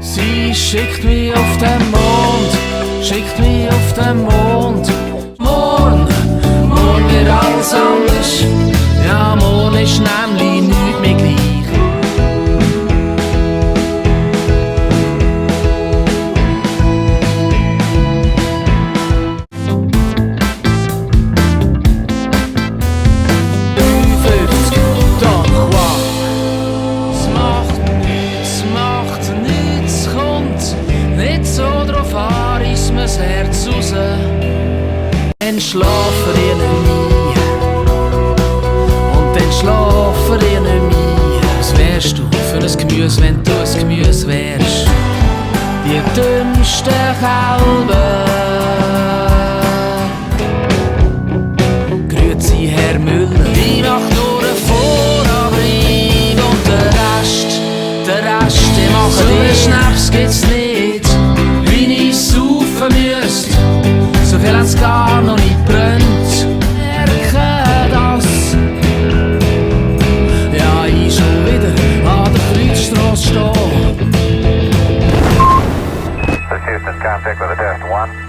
Sie schickt mich auf den Mond, schickt mich auf den Mond. Morgen, morgen wird alles anders. Ja, morgen ist nämlich nichts mehr gleich. Das Herz raus, dann schlafen die nicht mehr. Und dann schlafen die nicht mehr. Was wärst du für ein Gemüse, wenn du ein Gemüse wärst? Die dümmsten Kälber. Grüezi, Herr Müller. Ich mach nur einen Vorabrieb und den Rest, den machen so die. Schnaps gibt's nicht, wie ich saufen müsst. So viel hat's gar noch nicht brennt. Merke das. Ja, ich schon wieder an der Kreuzstrasse stehen. Houston, contact with a test 1.